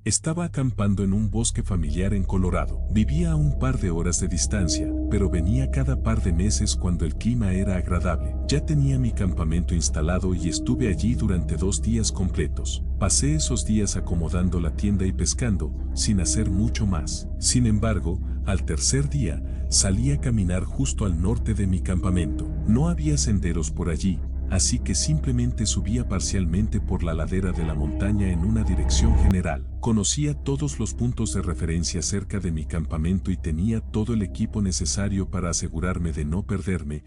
Estaba acampando en un bosque familiar en Colorado. Vivía a un par de horas de distancia, pero venía cada par de meses cuando el clima era agradable. Ya tenía mi campamento instalado y estuve allí durante 2 días completos. Pasé esos días acomodando la tienda y pescando, sin hacer mucho más. Sin embargo, al tercer día, salí a caminar justo al norte de mi campamento. No había senderos por allí, así que simplemente subía parcialmente por la ladera de la montaña en una dirección general. Conocía todos los puntos de referencia cerca de mi campamento y tenía todo el equipo necesario para asegurarme de no perderme.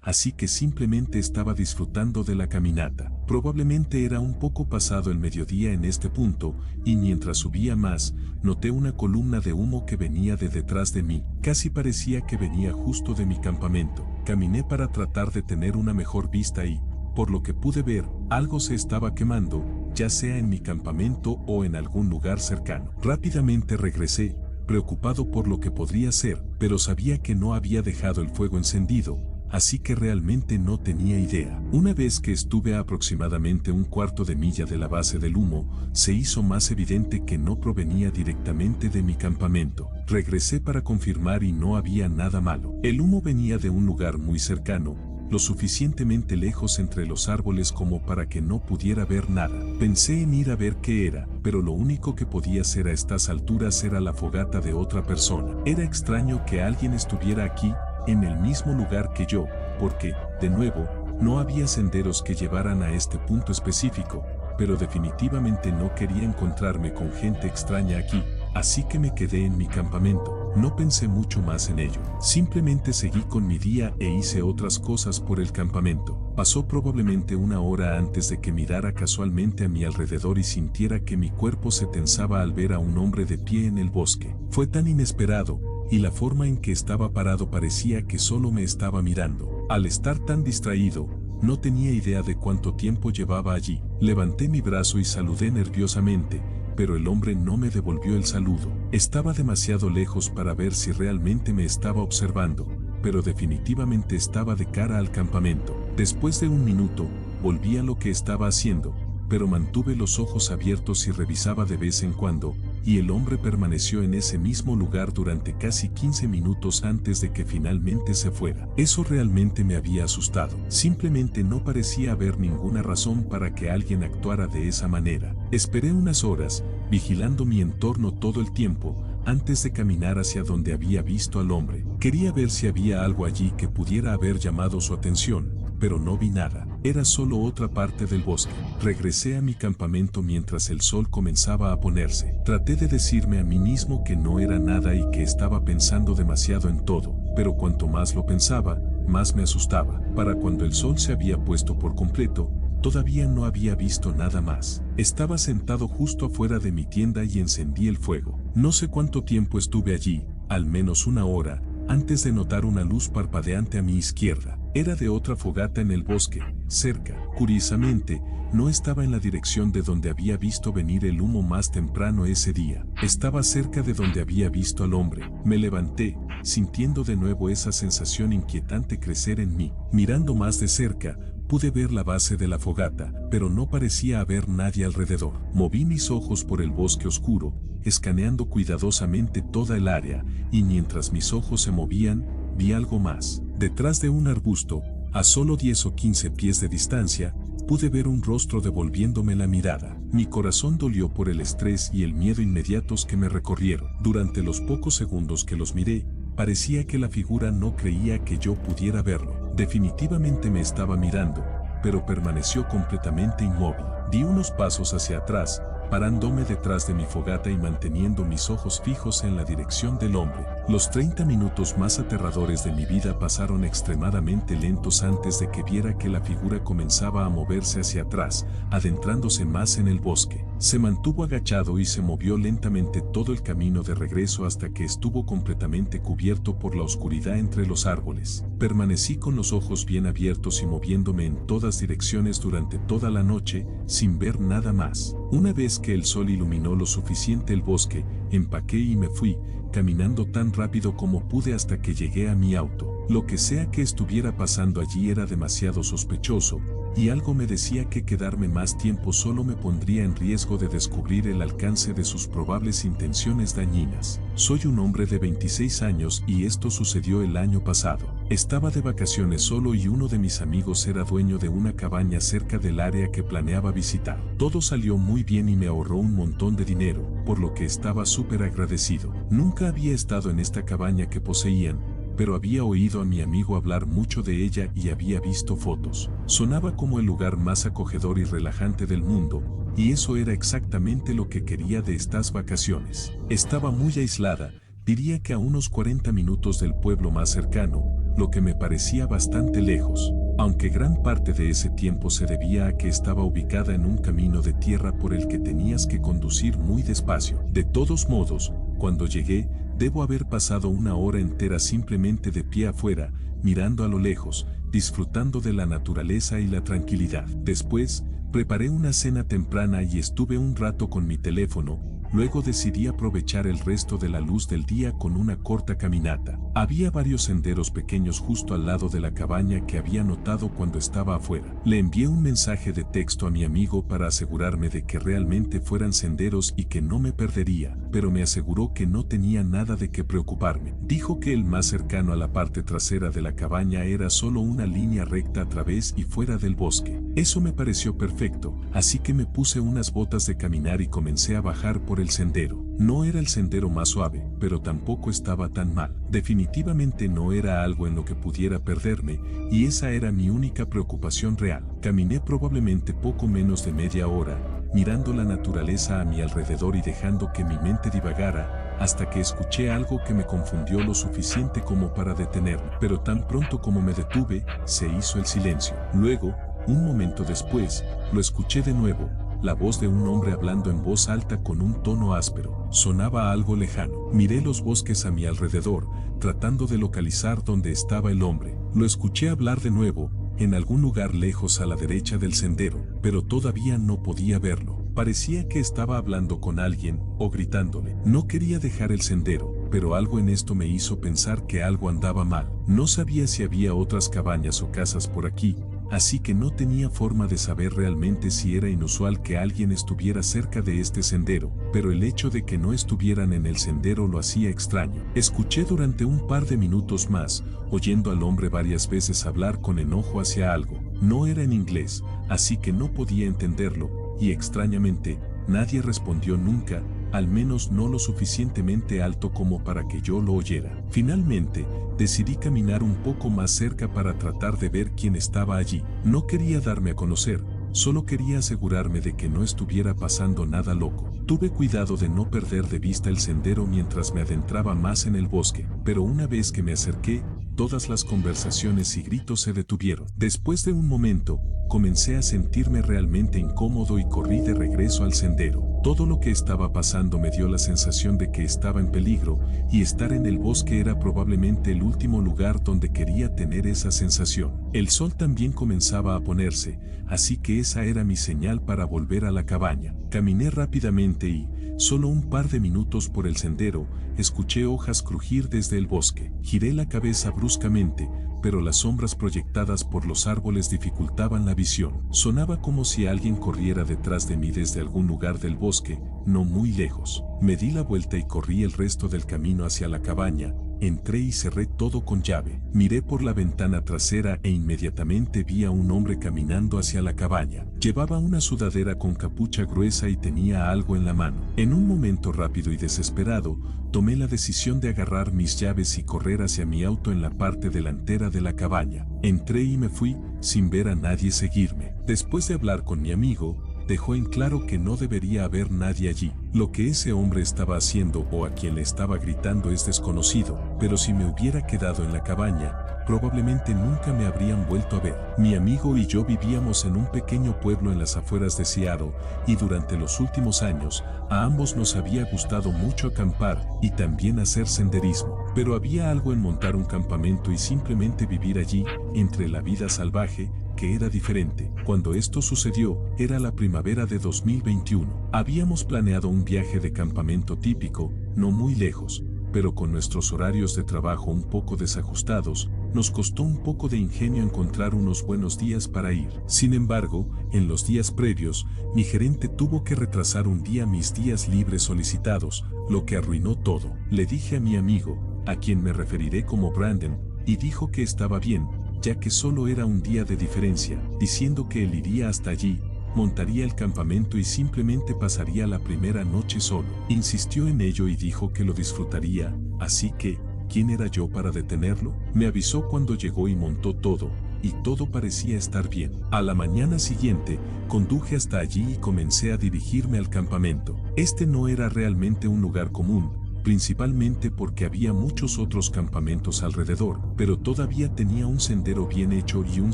Así que simplemente estaba disfrutando de la caminata. Probablemente era un poco pasado el mediodía en este punto, y mientras subía más, noté una columna de humo que venía de detrás de mí. Casi parecía que venía justo de mi campamento. Caminé para tratar de tener una mejor vista y, por lo que pude ver, algo se estaba quemando, ya sea en mi campamento o en algún lugar cercano. Rápidamente regresé, preocupado por lo que podría ser, pero sabía que no había dejado el fuego encendido, así que realmente no tenía idea. Una vez que estuve a aproximadamente un cuarto de milla de la base del humo, se hizo más evidente que no provenía directamente de mi campamento. Regresé para confirmar y no había nada malo. El humo venía de un lugar muy cercano, lo suficientemente lejos entre los árboles como para que no pudiera ver nada. Pensé en ir a ver qué era, pero lo único que podía hacer a estas alturas era la fogata de otra persona. Era extraño que alguien estuviera aquí, en el mismo lugar que yo, porque, de nuevo, no había senderos que llevaran a este punto específico, pero definitivamente no quería encontrarme con gente extraña aquí, así que me quedé en mi campamento. No pensé mucho más en ello, simplemente seguí con mi día e hice otras cosas por el campamento. Pasó probablemente una hora antes de que mirara casualmente a mi alrededor y sintiera que mi cuerpo se tensaba al ver a un hombre de pie en el bosque. Fue tan inesperado, y la forma en que estaba parado parecía que solo me estaba mirando. Al estar tan distraído, no tenía idea de cuánto tiempo llevaba allí. Levanté mi brazo y saludé nerviosamente, pero el hombre no me devolvió el saludo. Estaba demasiado lejos para ver si realmente me estaba observando, pero definitivamente estaba de cara al campamento. Después de un minuto, volví a lo que estaba haciendo, pero mantuve los ojos abiertos y revisaba de vez en cuando, y el hombre permaneció en ese mismo lugar durante casi 15 minutos antes de que finalmente se fuera. Eso realmente me había asustado. Simplemente no parecía haber ninguna razón para que alguien actuara de esa manera. Esperé unas horas, vigilando mi entorno todo el tiempo, antes de caminar hacia donde había visto al hombre. Quería ver si había algo allí que pudiera haber llamado su atención, pero no vi nada. Era solo otra parte del bosque. Regresé a mi campamento mientras el sol comenzaba a ponerse. Traté de decirme a mí mismo que no era nada y que estaba pensando demasiado en todo, pero cuanto más lo pensaba, más me asustaba. Para cuando el sol se había puesto por completo, todavía no había visto nada más. Estaba sentado justo afuera de mi tienda y encendí el fuego. No sé cuánto tiempo estuve allí, al menos una hora, antes de notar una luz parpadeante a mi izquierda. Era de otra fogata en el bosque, cerca. Curiosamente, no estaba en la dirección de donde había visto venir el humo más temprano ese día. Estaba cerca de donde había visto al hombre. Me levanté, sintiendo de nuevo esa sensación inquietante crecer en mí. Mirando más de cerca, pude ver la base de la fogata, pero no parecía haber nadie alrededor. Moví mis ojos por el bosque oscuro, escaneando cuidadosamente toda el área, y mientras mis ojos se movían, vi algo más. Detrás de un arbusto, a solo 10 o 15 pies de distancia, pude ver un rostro devolviéndome la mirada. Mi corazón dolió por el estrés y el miedo inmediatos que me recorrieron. Durante los pocos segundos que los miré, parecía que la figura no creía que yo pudiera verlo. Definitivamente me estaba mirando, pero permaneció completamente inmóvil. Di unos pasos hacia atrás, parándome detrás de mi fogata y manteniendo mis ojos fijos en la dirección del hombre. Los 30 minutos más aterradores de mi vida pasaron extremadamente lentos antes de que viera que la figura comenzaba a moverse hacia atrás, adentrándose más en el bosque. Se mantuvo agachado y se movió lentamente todo el camino de regreso hasta que estuvo completamente cubierto por la oscuridad entre los árboles. Permanecí con los ojos bien abiertos y moviéndome en todas direcciones durante toda la noche, sin ver nada más. Una vez que el sol iluminó lo suficiente el bosque, empaqué y me fui, caminando tan rápido como pude hasta que llegué a mi auto. Lo que sea que estuviera pasando allí era demasiado sospechoso, y algo me decía que quedarme más tiempo solo me pondría en riesgo de descubrir el alcance de sus probables intenciones dañinas. Soy un hombre de 26 años y esto sucedió el año pasado. Estaba de vacaciones solo y uno de mis amigos era dueño de una cabaña cerca del área que planeaba visitar. Todo salió muy bien y me ahorró un montón de dinero, por lo que estaba súper agradecido. Nunca había estado en esta cabaña que poseían, pero había oído a mi amigo hablar mucho de ella y había visto fotos. Sonaba como el lugar más acogedor y relajante del mundo, y eso era exactamente lo que quería de estas vacaciones. Estaba muy aislada, diría que a unos 40 minutos del pueblo más cercano, lo que me parecía bastante lejos, aunque gran parte de ese tiempo se debía a que estaba ubicada en un camino de tierra por el que tenías que conducir muy despacio. De todos modos, cuando llegué, debo haber pasado una hora entera simplemente de pie afuera, mirando a lo lejos, disfrutando de la naturaleza y la tranquilidad. Después, preparé una cena temprana y estuve un rato con mi teléfono. Luego decidí aprovechar el resto de la luz del día con una corta caminata. Había varios senderos pequeños justo al lado de la cabaña que había notado cuando estaba afuera. Le envié un mensaje de texto a mi amigo para asegurarme de que realmente fueran senderos y que no me perdería, pero me aseguró que no tenía nada de qué preocuparme. Dijo que el más cercano a la parte trasera de la cabaña era solo una línea recta a través y fuera del bosque. Eso me pareció perfecto, así que me puse unas botas de caminar y comencé a bajar por el sendero. No era el sendero más suave, pero tampoco estaba tan mal. Definitivamente no era algo en lo que pudiera perderme, y esa era mi única preocupación real. Caminé probablemente poco menos de media hora, mirando la naturaleza a mi alrededor y dejando que mi mente divagara, hasta que escuché algo que me confundió lo suficiente como para detenerme. Pero tan pronto como me detuve, se hizo el silencio. Luego, un momento después, lo escuché de nuevo. La voz de un hombre hablando en voz alta con un tono áspero. Sonaba algo lejano. Miré los bosques a mi alrededor, tratando de localizar dónde estaba el hombre. Lo escuché hablar de nuevo, en algún lugar lejos a la derecha del sendero, pero todavía no podía verlo. Parecía que estaba hablando con alguien, o gritándole. No quería dejar el sendero, pero algo en esto me hizo pensar que algo andaba mal. No sabía si había otras cabañas o casas por aquí, así que no tenía forma de saber realmente si era inusual que alguien estuviera cerca de este sendero, pero el hecho de que no estuvieran en el sendero lo hacía extraño. Escuché durante un par de minutos más, oyendo al hombre varias veces hablar con enojo hacia algo. No era en inglés, así que no podía entenderlo, y extrañamente, nadie respondió nunca, al menos no lo suficientemente alto como para que yo lo oyera. Finalmente, decidí caminar un poco más cerca para tratar de ver quién estaba allí. No quería darme a conocer, solo quería asegurarme de que no estuviera pasando nada loco. Tuve cuidado de no perder de vista el sendero mientras me adentraba más en el bosque, pero una vez que me acerqué, todas las conversaciones y gritos se detuvieron. Después de un momento, comencé a sentirme realmente incómodo y corrí de regreso al sendero. Todo lo que estaba pasando me dio la sensación de que estaba en peligro, y estar en el bosque era probablemente el último lugar donde quería tener esa sensación. El sol también comenzaba a ponerse, así que esa era mi señal para volver a la cabaña. Caminé rápidamente y, solo un par de minutos por el sendero, escuché hojas crujir desde el bosque. Giré la cabeza bruscamente, pero las sombras proyectadas por los árboles dificultaban la visión. Sonaba como si alguien corriera detrás de mí desde algún lugar del bosque, no muy lejos. Me di la vuelta y corrí el resto del camino hacia la cabaña. Entré y cerré todo con llave. Miré por la ventana trasera e inmediatamente vi a un hombre caminando hacia la cabaña. Llevaba una sudadera con capucha gruesa y tenía algo en la mano. En un momento rápido y desesperado, tomé la decisión de agarrar mis llaves y correr hacia mi auto en la parte delantera de la cabaña. Entré y me fui, sin ver a nadie seguirme. Después de hablar con mi amigo, dejó en claro que no debería haber nadie allí. Lo que ese hombre estaba haciendo o a quien le estaba gritando es desconocido, pero si me hubiera quedado en la cabaña, probablemente nunca me habrían vuelto a ver. Mi amigo y yo vivíamos en un pequeño pueblo en las afueras de Seattle y durante los últimos años a ambos nos había gustado mucho acampar y también hacer senderismo. Pero había algo en montar un campamento y simplemente vivir allí, entre la vida salvaje, que era diferente. Cuando esto sucedió, era la primavera de 2021. Habíamos planeado un viaje de campamento típico, no muy lejos, pero con nuestros horarios de trabajo un poco desajustados, nos costó un poco de ingenio encontrar unos buenos días para ir. Sin embargo, en los días previos, mi gerente tuvo que retrasar un día mis días libres solicitados, lo que arruinó todo. Le dije a mi amigo, a quien me referiré como Brandon, y dijo que estaba bien, ya que solo era un día de diferencia, diciendo que él iría hasta allí, montaría el campamento y simplemente pasaría la primera noche solo. Insistió en ello y dijo que lo disfrutaría, así que, ¿quién era yo para detenerlo? Me avisó cuando llegó y montó todo, y todo parecía estar bien. A la mañana siguiente, conduje hasta allí y comencé a dirigirme al campamento. Este no era realmente un lugar común, principalmente porque había muchos otros campamentos alrededor, pero todavía tenía un sendero bien hecho y un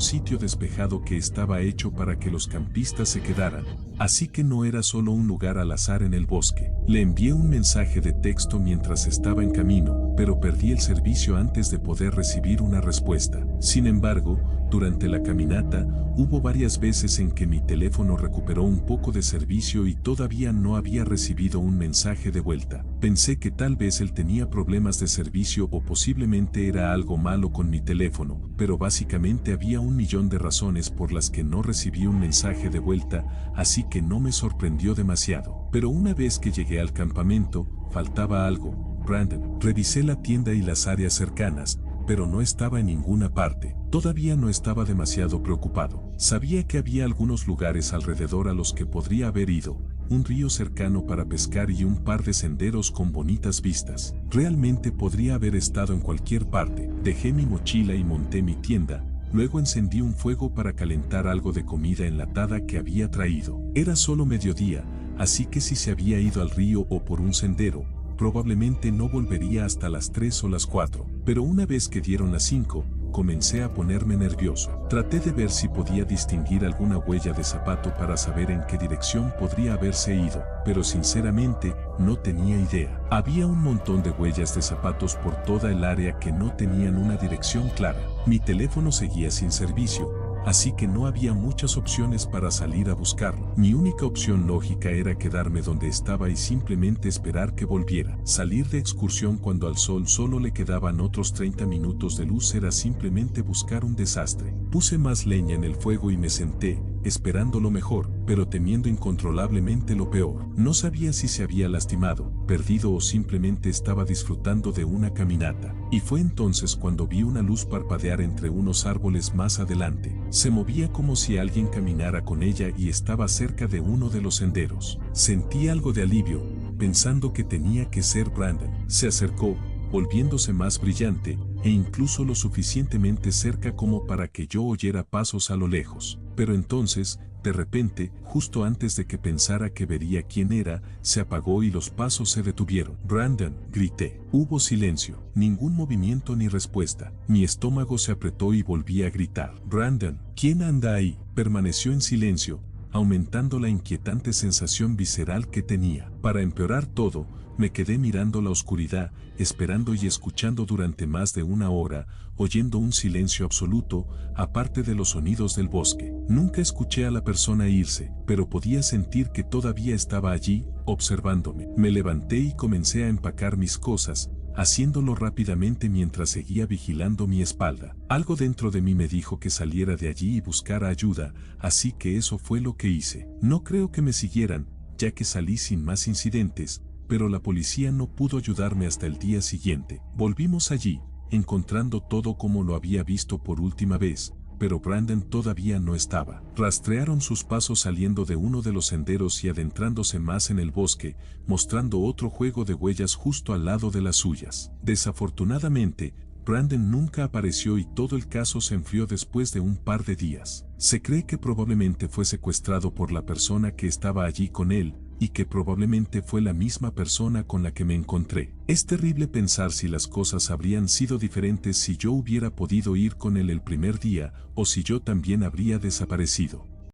sitio despejado que estaba hecho para que los campistas se quedaran. Así que no era solo un lugar al azar en el bosque. Le envié un mensaje de texto mientras estaba en camino, pero perdí el servicio antes de poder recibir una respuesta. Sin embargo, durante la caminata, hubo varias veces en que mi teléfono recuperó un poco de servicio y todavía no había recibido un mensaje de vuelta. Pensé que tal vez él tenía problemas de servicio o posiblemente era algo malo con mi teléfono, pero básicamente había 1.000.000 de razones por las que no recibí un mensaje de vuelta, así que no me sorprendió demasiado. Pero una vez que llegué al campamento, faltaba algo. Brandon, revisé la tienda y las áreas cercanas, pero no estaba en ninguna parte. Todavía no estaba demasiado preocupado. Sabía que había algunos lugares alrededor a los que podría haber ido, un río cercano para pescar y un par de senderos con bonitas vistas. Realmente podría haber estado en cualquier parte. Dejé mi mochila y monté mi tienda. Luego encendí un fuego para calentar algo de comida enlatada que había traído. Era solo mediodía, así que si se había ido al río o por un sendero, probablemente no volvería hasta las 3 o las 4. Pero una vez que dieron las 5, comencé a ponerme nervioso. Traté de ver si podía distinguir alguna huella de zapato para saber en qué dirección podría haberse ido, pero sinceramente no tenía idea. Había un montón de huellas de zapatos por toda el área que no tenían una dirección clara. Mi teléfono seguía sin servicio, así que no había muchas opciones para salir a buscarlo. Mi única opción lógica era quedarme donde estaba y simplemente esperar que volviera. Salir de excursión cuando al sol solo le quedaban otros 30 minutos de luz era simplemente buscar un desastre. Puse más leña en el fuego y me senté, esperando lo mejor, pero temiendo incontrolablemente lo peor. No sabía si se había lastimado, perdido o simplemente estaba disfrutando de una caminata. Y fue entonces cuando vi una luz parpadear entre unos árboles más adelante. Se movía como si alguien caminara con ella y estaba cerca de uno de los senderos. Sentí algo de alivio, pensando que tenía que ser Brandon. Se acercó, volviéndose más brillante, e incluso lo suficientemente cerca como para que yo oyera pasos a lo lejos. Pero entonces, de repente, justo antes de que pensara que vería quién era, se apagó y los pasos se detuvieron. Brandon, grité. Hubo silencio, ningún movimiento ni respuesta. Mi estómago se apretó y volví a gritar. Brandon, ¿quién anda ahí? Permaneció en silencio, aumentando la inquietante sensación visceral que tenía. Para empeorar todo, me quedé mirando la oscuridad, esperando y escuchando durante más de una hora, oyendo un silencio absoluto, aparte de los sonidos del bosque. Nunca escuché a la persona irse, pero podía sentir que todavía estaba allí, observándome. Me levanté y comencé a empacar mis cosas, haciéndolo rápidamente mientras seguía vigilando mi espalda. Algo dentro de mí me dijo que saliera de allí y buscara ayuda, así que eso fue lo que hice. No creo que me siguieran, ya que salí sin más incidentes, pero la policía no pudo ayudarme hasta el día siguiente. Volvimos allí, encontrando todo como lo había visto por última vez, pero Brandon todavía no estaba. Rastrearon sus pasos saliendo de uno de los senderos y adentrándose más en el bosque, mostrando otro juego de huellas justo al lado de las suyas. Desafortunadamente, Brandon nunca apareció y todo el caso se enfrió después de un par de días. Se cree que probablemente fue secuestrado por la persona que estaba allí con él, y que probablemente fue la misma persona con la que me encontré. Es terrible pensar si las cosas habrían sido diferentes si yo hubiera podido ir con él el primer día, o si yo también habría desaparecido.